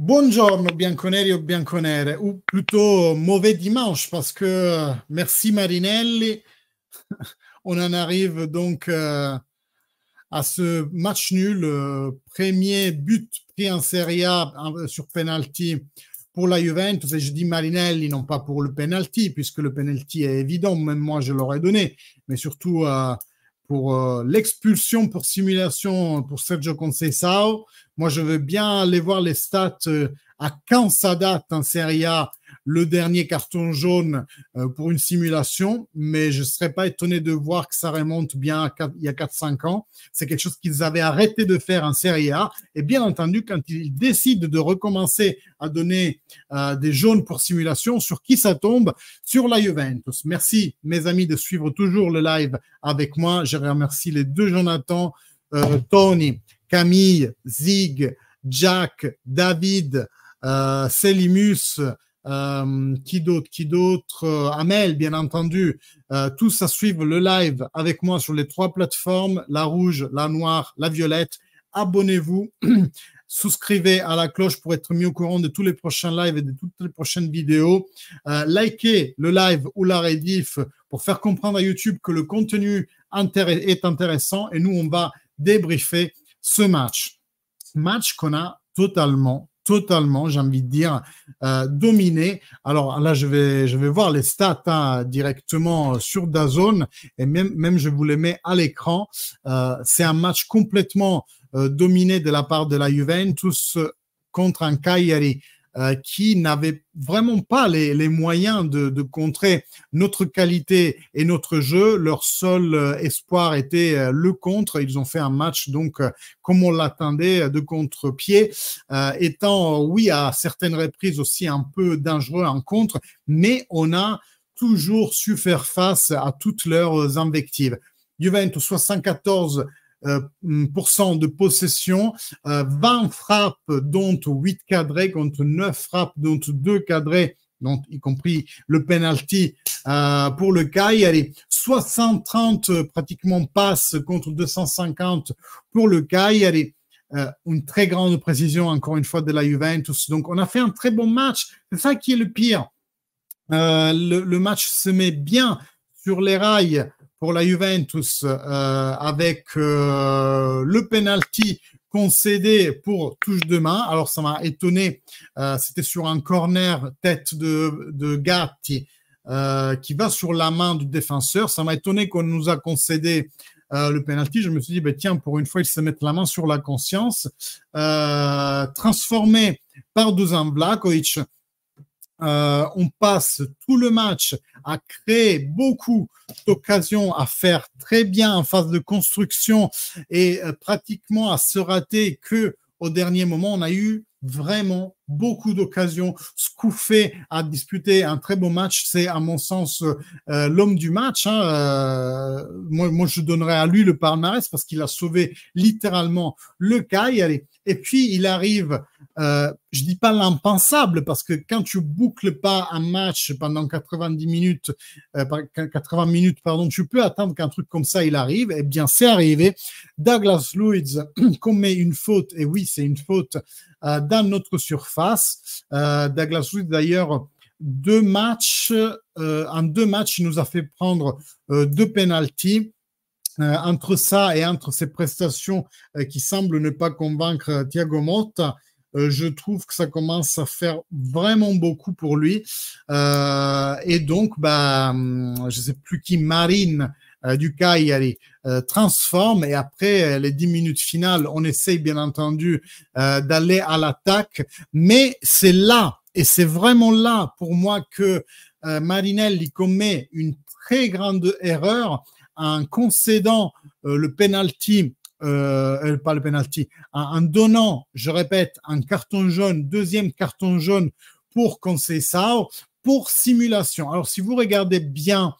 Buongiorno bianconeri o bianconere, ou plutôt mauvais dimanche parce que merci Marinelli. On en arrive donc à ce match nul, premier but pris en Serie A sur penalty pour la Juventus. Et je dis Marinelli, non pas pour le penalty, puisque le penalty est évident, même moi je l'aurais donné, mais surtout pour l'expulsion pour simulation pour Sergio Conceição. Moi, je veux bien aller voir les stats à quand ça date en Serie A le dernier carton jaune pour une simulation, mais je ne serais pas étonné de voir que ça remonte bien il y a 4-5 ans. C'est quelque chose qu'ils avaient arrêté de faire en Serie A. Et bien entendu, quand ils décident de recommencer à donner des jaunes pour simulation, sur qui ça tombe? Sur la Juventus. Merci, mes amis, de suivre toujours le live avec moi. Je remercie les deux Jonathan, Tony, Camille, Zig, Jack, David, Selimus, qui d'autre, Amel, bien entendu, tous à suivre le live avec moi sur les trois plateformes, la rouge, la noire, la violette. Abonnez-vous, souscrivez à la cloche pour être mis au courant de tous les prochains lives et de toutes les prochaines vidéos. Likez le live ou la rediff pour faire comprendre à YouTube que le contenu est intéressant et nous, on va débriefer ce match. Match qu'on a totalement, j'ai envie de dire, dominé. Alors là, je vais voir les stats directement sur DAZN et même je vous les mets à l'écran. C'est un match complètement dominé de la part de la Juventus contre un Cagliari qui n'avait vraiment pas les moyens de contrer notre qualité et notre jeu. Leur seul espoir était le contre. Ils ont fait un match donc comme on l'attendait, de contre-pied, étant oui à certaines reprises aussi un peu dangereux en contre, mais on a toujours su faire face à toutes leurs invectives. Juventus 74 de possession, 20 frappes dont 8 cadrées contre 9 frappes dont 2 cadrées, donc y compris le penalty pour le Cagliari, 60-30 pratiquement passes contre 250 pour le Cagliari. Une très grande précision encore une fois de la Juventus. Donc on a fait un très bon match. C'est ça qui est le pire. Le match se met bien sur les rails pour la Juventus avec le penalty concédé pour touche de main. Alors ça m'a étonné, c'était sur un corner tête de Gatti qui va sur la main du défenseur. Ça m'a étonné qu'on nous a concédé le penalty. Je me suis dit, ben, tiens, pour une fois, ils se mettent la main sur la conscience. Transformé par Dusan Vlahovic. On passe tout le match à créer beaucoup d'occasions, à faire très bien en phase de construction et pratiquement à se rater que au dernier moment. On a eu vraiment beaucoup d'occasions. Skouffé a disputé un très beau match. C'est à mon sens l'homme du match. Moi, je donnerais à lui le palmarès parce qu'il a sauvé littéralement le Cagliari. Et puis, il arrive, je dis pas l'impensable, parce que quand tu boucles pas un match pendant 90 minutes, 80 minutes, pardon, tu peux attendre qu'un truc comme ça, il arrive. Eh bien, c'est arrivé. Douglas Luiz commet une faute, et oui, c'est une faute dans notre surface. Douglas Luiz, d'ailleurs, en 2 matchs, il nous a fait prendre 2 pénaltys. Entre ça et entre ses prestations qui semblent ne pas convaincre Thiago Motta, je trouve que ça commence à faire vraiment beaucoup pour lui. Et donc, je sais plus qui, Marine du Cagliari, transforme. Et après les 10 minutes finales, on essaye bien entendu d'aller à l'attaque. Mais c'est là, et c'est vraiment là pour moi que Marinelli commet une très grande erreur en concédant le penalty, pas le penalty, en donnant, je répète, un carton jaune, 2e carton jaune pour Conceição, pour simulation. Alors, si vous regardez bien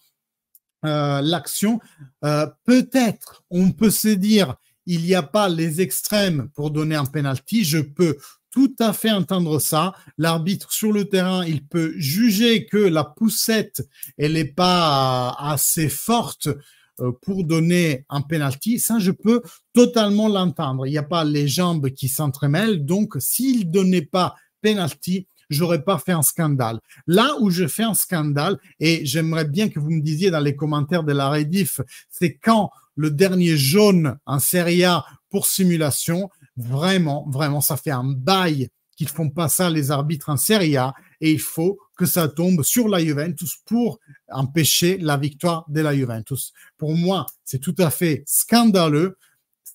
l'action, peut-être on peut se dire il n'y a pas les extrêmes pour donner un penalty. Je peux tout à fait entendre ça. L'arbitre sur le terrain, il peut juger que la poussette, elle n'est pas assez forte pour donner un penalty. Ça, je peux totalement l'entendre. Il n'y a pas les jambes qui s'entremêlent. Donc, s'il ne donnait pas penalty, j'aurais pas fait un scandale. Là où je fais un scandale, et j'aimerais bien que vous me disiez dans les commentaires de la rediff, c'est quand le dernier jaune en Serie A pour simulation, vraiment, vraiment, ça fait un bail qu'ils font pas ça les arbitres en Serie A, et il faut que ça tombe sur la Juventus pour empêcher la victoire de la Juventus. Pour moi, c'est tout à fait scandaleux.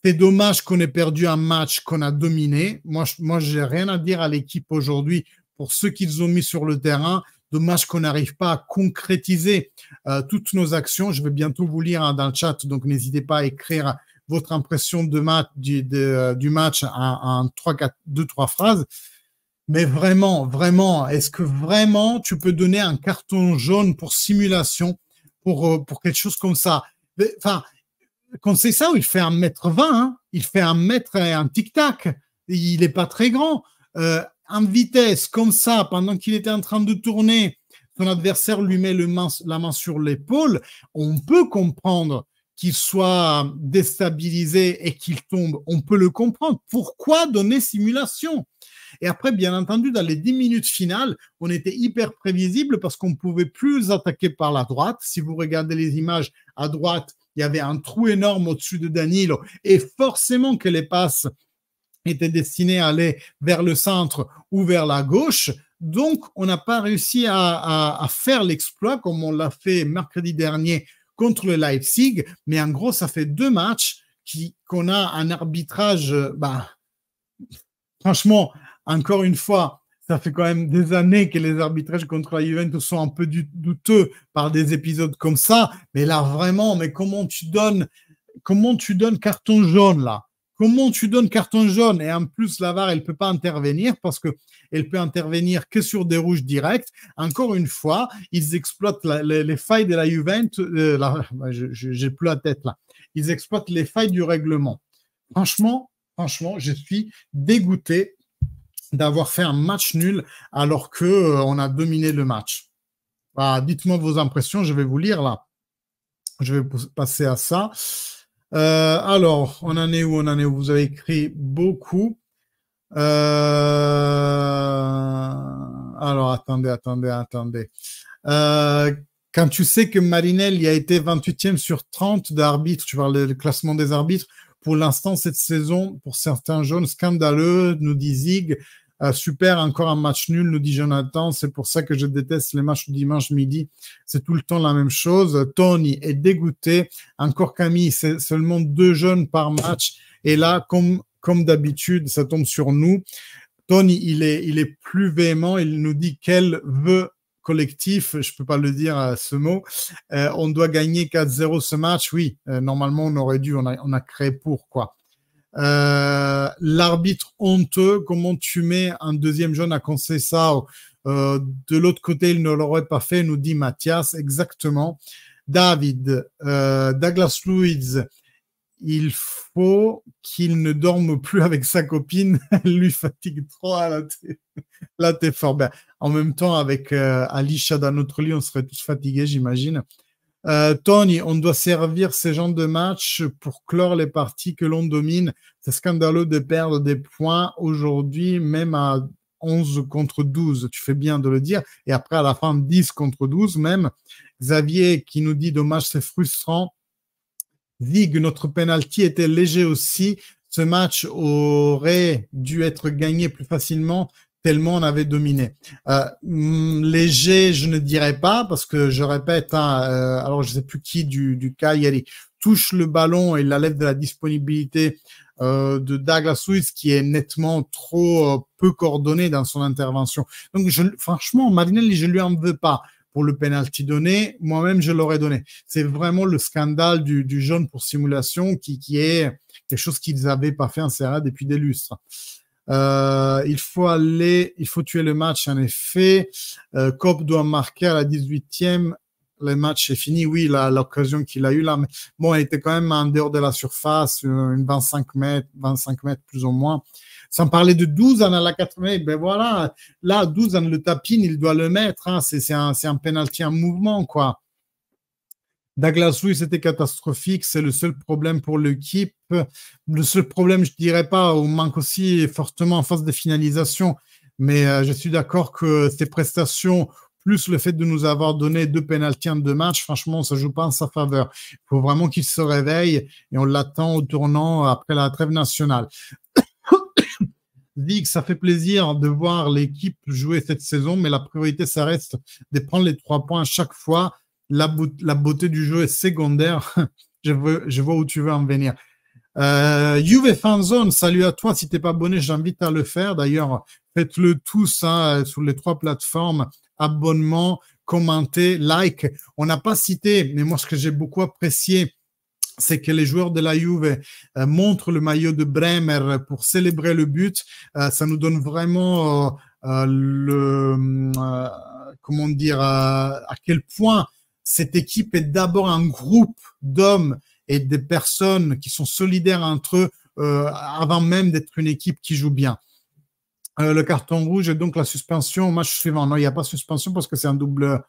C'est dommage qu'on ait perdu un match qu'on a dominé. Moi, j'ai rien à dire à l'équipe aujourd'hui pour ceux qu'ils ont mis sur le terrain. Dommage qu'on n'arrive pas à concrétiser toutes nos actions. Je vais bientôt vous lire dans le chat, donc n'hésitez pas à écrire votre impression du match en 2-3 phrases. Mais vraiment, vraiment, est-ce que vraiment tu peux donner un carton jaune pour simulation pour quelque chose comme ça? Enfin, quand c'est ça, il fait 1m20, hein, il fait 1 mètre et un tic-tac. Il n'est pas très grand. En vitesse, comme ça, pendant qu'il était en train de tourner, son adversaire lui met la main sur l'épaule. On peut comprendre qu'il soit déstabilisé et qu'il tombe. On peut le comprendre. Pourquoi donner simulation? Et après, bien entendu, dans les 10 minutes finales, on était hyper prévisible parce qu'on ne pouvait plus attaquer par la droite. Si vous regardez les images à droite, il y avait un trou énorme au-dessus de Danilo. Et forcément que les passes étaient destinées à aller vers le centre ou vers la gauche. Donc, on n'a pas réussi à faire l'exploit comme on l'a fait mercredi dernier contre le Leipzig. Mais en gros, ça fait 2 matchs qu'on a un arbitrage, franchement, encore une fois, ça fait quand même des années que les arbitrages contre la Juventus sont un peu douteux par des épisodes comme ça. Mais là, vraiment, mais comment tu donnes carton jaune là? Comment tu donnes carton jaune? Et en plus, la VAR, elle ne peut pas intervenir parce qu'elle peut intervenir que sur des rouges directs. Encore une fois, ils exploitent les failles de la Juventus. J'ai plus la tête là. Ils exploitent les failles du règlement. Franchement, je suis dégoûté d'avoir fait un match nul alors qu'on a dominé le match. Dites-moi vos impressions, je vais vous lire là. Je vais passer à ça. Alors, on en est où? Vous avez écrit beaucoup. Alors, attendez. Quand tu sais que Marinelli a été 28e sur 30 d'arbitres, tu parles du classement des arbitres, pour l'instant, cette saison, pour certains jaunes, scandaleux, nous dit Zig. Super, encore un match nul, nous dit Jonathan. C'est pour ça que je déteste les matchs du dimanche midi. C'est tout le temps la même chose. Tony est dégoûté. Encore Camille, c'est seulement 2 jaunes par match. Et là, comme d'habitude, ça tombe sur nous. Tony, il est plus véhément. Il nous dit quel vœu collectif, je peux pas le dire ce mot. On doit gagner 4-0 ce match. Oui, normalement, on aurait dû. On a créé pour quoi. L'arbitre honteux, comment tu mets un deuxième jaune à Conceição? De l'autre côté, il ne l'aurait pas fait, nous dit Mathias. Exactement. David, Douglas Luiz, il faut qu'il ne dorme plus avec sa copine. Elle lui fatigue trop. Là, t'es fort. Ben, en même temps, avec Alicia dans notre lit, on serait tous fatigués, j'imagine. Tony, on doit servir ces genres de matchs pour clore les parties que l'on domine. C'est scandaleux de perdre des points aujourd'hui, même à 11 contre 12. Tu fais bien de le dire. Et après, à la fin, 10 contre 12 même. Xavier qui nous dit dommage, c'est frustrant. Zig, notre penalty était léger aussi. Ce match aurait dû être gagné plus facilement tellement on avait dominé. Léger, je ne dirais pas, parce que je répète, alors je ne sais plus qui du Cagliari touche le ballon et la lève de la disponibilité de Douglas Luiz, qui est nettement trop peu coordonné dans son intervention. Donc, franchement, Marinelli, je lui en veux pas pour le penalty donné. Moi-même, je l'aurais donné. C'est vraiment le scandale du jaune pour simulation qui est quelque chose qu'ils n'avaient pas fait en Serie A depuis des lustres. Il faut tuer le match, en effet. Cobb doit marquer à la 18e. Le match est fini. Oui, l'occasion qu'il a eue là. Mais bon, elle était quand même en dehors de la surface, une 25 mètres plus ou moins. Sans parler de 12 à la 80, ben voilà. Là, 12 le tapine, il doit le mettre. Hein. C'est un penalty en mouvement, quoi. Douglas Luiz, c'était catastrophique. C'est le seul problème pour l'équipe. Le seul problème, je dirais pas, on manque aussi fortement en phase de finalisation. Mais je suis d'accord que ces prestations, plus le fait de nous avoir donné 2 pénaltys en 2 matchs, franchement, ça ne joue pas en sa faveur. Il faut vraiment qu'il se réveille et on l'attend au tournant après la trêve nationale. Vic, ça fait plaisir de voir l'équipe jouer cette saison, mais la priorité, ça reste de prendre les 3 points à chaque fois. La beauté du jeu est secondaire. Je vois où tu veux en venir. Juve Fanzone, salut à toi. Si t'es pas abonné, j'invite à le faire. D'ailleurs, faites-le tous hein, sur les 3 plateformes. Abonnement, commenter, like. On n'a pas cité, mais moi, ce que j'ai beaucoup apprécié, c'est que les joueurs de la Juve montrent le maillot de Bremer pour célébrer le but. Ça nous donne vraiment comment dire, à quel point cette équipe est d'abord un groupe d'hommes et des personnes qui sont solidaires entre eux avant même d'être une équipe qui joue bien. Le carton rouge et donc la suspension au match suivant. Non, il n'y a pas de suspension parce que c'est un double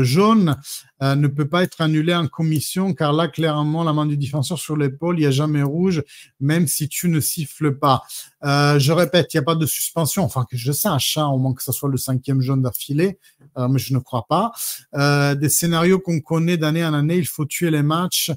jaune ne peut pas être annulé en commission car là, clairement, la main du défenseur sur l'épaule, il n'y a jamais rouge, même si tu ne siffles pas. Je répète, il n'y a pas de suspension, enfin que je sache, hein, au moins que ce soit le 5e jaune d'affilée, mais je ne crois pas. Des scénarios qu'on connaît d'année en année, il faut tuer les matchs.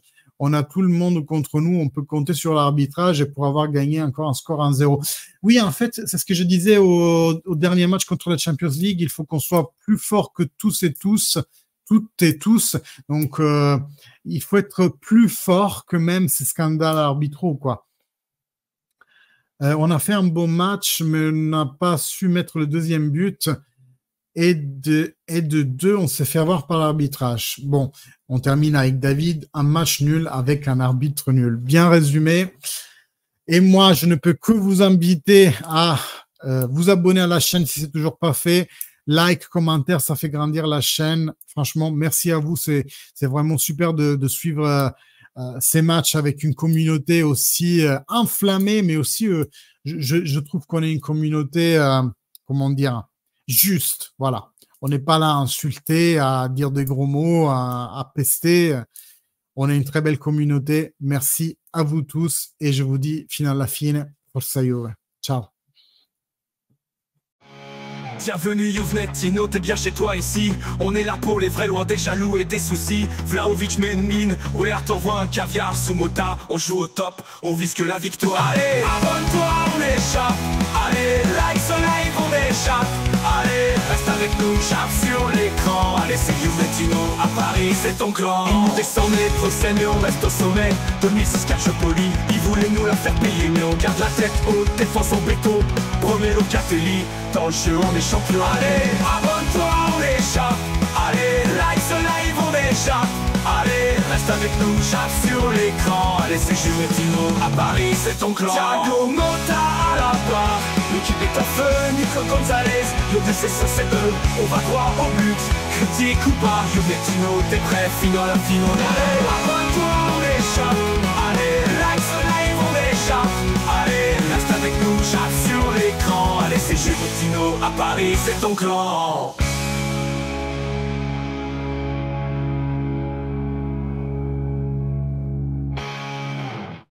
On a tout le monde contre nous, on peut compter sur l'arbitrage et pour avoir gagné encore un score 1-0. Oui, en fait, c'est ce que je disais au dernier match contre la Champions League, il faut qu'on soit plus fort que tous et tous, toutes et tous. Donc, il faut être plus fort que même ces scandales arbitraux, quoi. On a fait un bon match, mais on n'a pas su mettre le 2e but. Et de 2, on s'est fait avoir par l'arbitrage. Bon, on termine avec David, un match nul avec un arbitre nul. Bien résumé. Et moi, je ne peux que vous inviter à vous abonner à la chaîne si c'est toujours pas fait. Like, commentaire, ça fait grandir la chaîne. Franchement, merci à vous. C'est vraiment super de suivre ces matchs avec une communauté aussi enflammée, mais aussi, je trouve qu'on est une communauté, comment dire, juste, voilà. On n'est pas là à insulter, à dire des gros mots, à pester. On est une très belle communauté. Merci à vous tous et je vous dis fino alla fine, forza Juve. Ciao. Bienvenue Juventus, t'es bien chez toi ici. On est là pour les vrais, loin des jaloux et des soucis. Vlahovic met une mine, Weah t'envoie un caviar sous Mota. On joue au top, on vise que la victoire. Allez, abonne-toi, on échappe. Allez, like ce live, on échappe. Allez, reste avec nous, chape sur l'écran. Allez, c'est Juventino, à Paris, c'est ton clan. On descend les procès, mais on reste au sommet. 2006 Calciopoli, ils voulaient nous la faire payer, mais on garde la tête haute, défense en béton. Premier Locatelli, dans le jeu on est champion. Allez, abonne-toi, on échappe. Allez, like ce live, on échappe. Allez, reste avec nous, chape sur l'écran. Allez, c'est Juventino, à Paris, c'est ton clan. Thiago Motta à la barre, l'équipe est en feu, Nico Gonzalez. Le décès c'est eux, on va droit au but. Critique ou pas, Juventino, t'es prêt, finale à finale. Allez, abonne-toi, on échappe. Allez, like ce live, on échappe. Allez, reste avec nous, chape sur l'écran. Allez, c'est Juventino, à Paris, c'est ton clan.